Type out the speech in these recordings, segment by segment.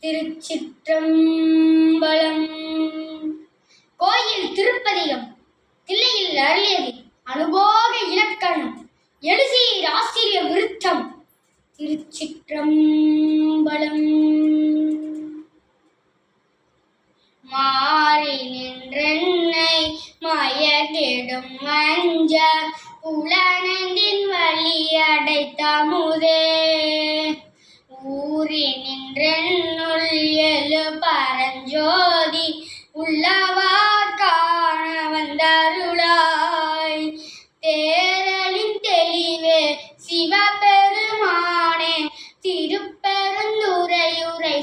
திருச்சிற்றம்பலம். கோயில் திருப்பதிகம் தில்லையில் அருளியது அனுபோக இலக்கணம் எழுசீர் ஆசிரிய விருத்தம். திருச்சிற்றம்பலம். மாறி நின்றென்னை மயக்கிடும் மஞ்ச புலனந்தின் வழி அடைத்தமுதே ஊறி நின்றென்னுள் எழு பரஞ்சோதி உள்ளவார் காண வந்தருளாய் தேரலின் தெளிவே சிவபெருமானே திருப்பெருந்துறையுரை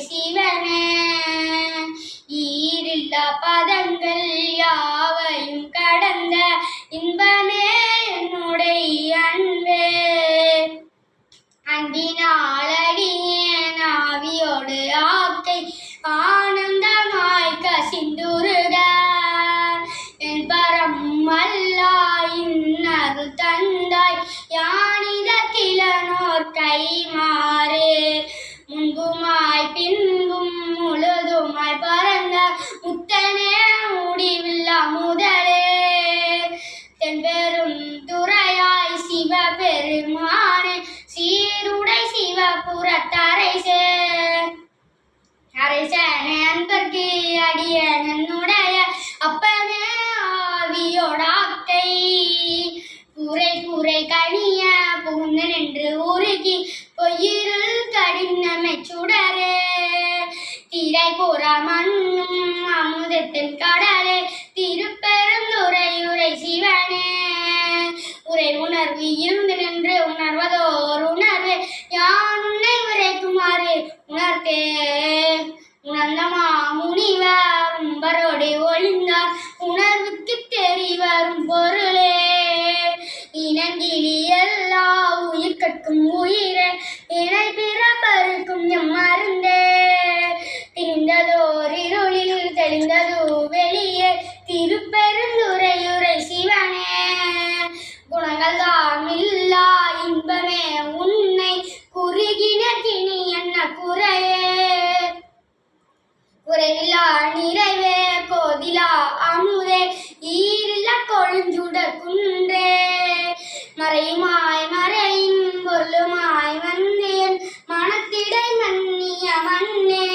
சிவனே ஈரில்லா பதங்கள் யாவையும் கடந்த இன்பமே என்னுடைய அன்பே அன்பினாலடியேன் ஆவியோடு ஆக்கை ஆனந்தமாய் கசிந்துருக என் பரம் அல்லா இன்னருள் தந்தாய் யானிதற்கிலனோர் கை மாறே முன்புமாய் பின்பும் முழுதுமாய் பரந்த முத்தனே முடிவில்லா முதலே தென்பெரும் துறையாய் சிவபெருமானே சீருடை சிவபுரத்தரைசே அரைசனே அன்பர்க்கு அடியனுடைய அப்பனே ஆவியோடாக்கை புரை புரை கனிய புகுந்து நின்று உருகி பொய்யிருள் கடினமை சுடரே திரை புற மண்ணும் அமுதத்தின் கடலே திருப்பெருந்துறையுரை சிவனே உரை உணர்வு இருந்து நின்று உணர்வதோர் உணர்வு யான் உன்னை உரைக்குமாறு உணர்த்தே உணர்ந்த மாமுனிவர் உம்பரோடு ஒளிந்தார் உணர்வுக்கு தெரிவரும் பொருளே இனங்கிலி எல்லா உயிர் கற்கும் உயிரே இணை பிறப்பருக்கும் எம் மருந்தே திரிந்ததோர் இருளில் தெளிந்ததோ வெளியே திருப்பெருந்துறையுரை சிவனே குணங்கள் தாமில்லா இன்பமே உன்னை குறுகின கிணி என்ன குறையே குறைவில்லா நிறைவே கோதிலா அமுதே ஈரில்லா கொழுஞ்சுட குன்றே மறையுமாய் மறையின் பொருளுமாய் வந்தேன் மனத்திடை மன்னிய மண்ணே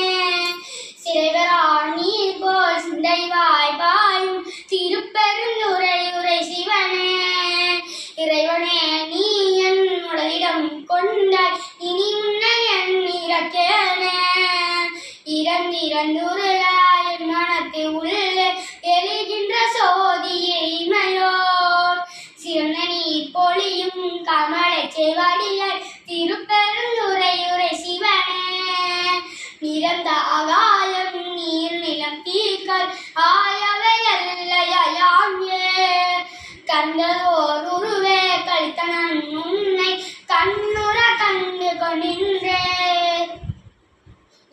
சிறைவரா நீர் போல் சிந்தைவாய் பாயும் திருப்பெருந்துறையுரை சிவனே இறைவனே நீ என் உடலிடம் கொண்டாய் இனி உன்னை என் இறக்கேனே இறந்திறந்துரையாய் என் மனத்தை உள்ளே எழுகின்ற சோதியை இமையோர் சிறந்த நீர் பொழியும் கமலை செவடியாய் திருப்பெருந்துறையுரை சிவனே நிறந்த ஆகாயம் நீர் நிலம் தீர்க்கால் ஆயவை அல்லையாங்கே கண்டதோர் உருவே கழித்தனன் உன்னை கண்ணுற கண்டு கொண்டின்றே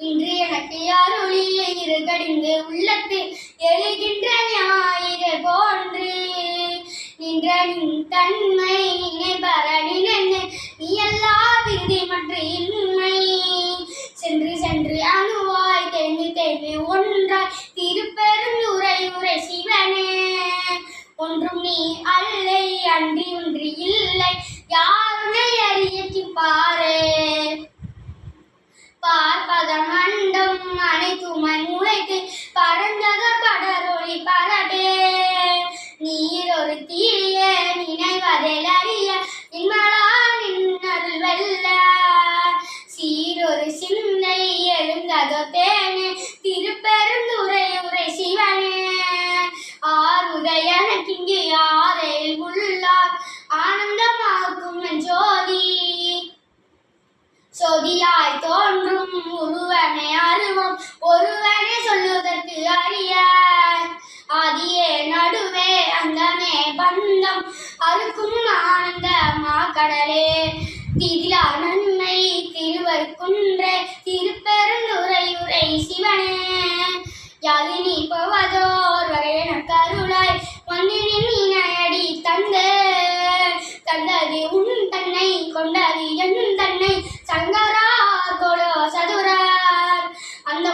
இன்று எனக்கு அருளியை இருகடிந்து உள்ளத்து எழுகின்ற ஞாயிறு போன்று நின்ற நின் தன்மை நினைபர நினைந்து நீ எல்லா விருதி மற்ற இன்மை சென்று சென்று அணுவாய் தேர்ந்து தேர்ந்து ஒன்றாய் திருப்பெருந்துறையுரை சிவனே ஒன்றும் நீ அல்லை அன்றி ஒன்று இல்லை யாருமே அறியி பாரே பார்ப்பத மண்டம் அனைத்துமாய் முளைத்து பரந்தக படரொளி பரவே நீர் ஒரு தீய நினைவதில் அறிய நின்மலா நின்னருள் வெல்ல சீரொரு சிந்தை எழுந்ததோ தேனே திருப்பெருந்துறையுரை சிவனே ஆறுதல் எனக்கிங்கு யாரில் உள்ளார் ஆனந்தமாக்கும் ஜோதி சோதியாய் தோன்றும் ஒருவனை அறிவோம் ஒருவனை சொல்லுவதற்கு அறிய ஆதியே நடுவே அந்தமே பந்தம் அறுக்கும் ஆனந்த மாக்கடலே திரிலா நன்மை திருவருக்குன்றே திருப்பெருந்துறையுரை சிவனே யாது நீ போவதோர் வரையன கருளாய் வந்து நினையடி தந்தே தந்தது உன் தன்னை கொண்டது என் தன்னை சங்கரா கொலோ சதுரார் அந்த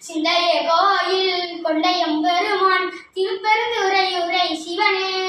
சிந்தைய கோயில் கொண்ட எம்பெருமான் திருப்பெருந்துறை உரை சிவனே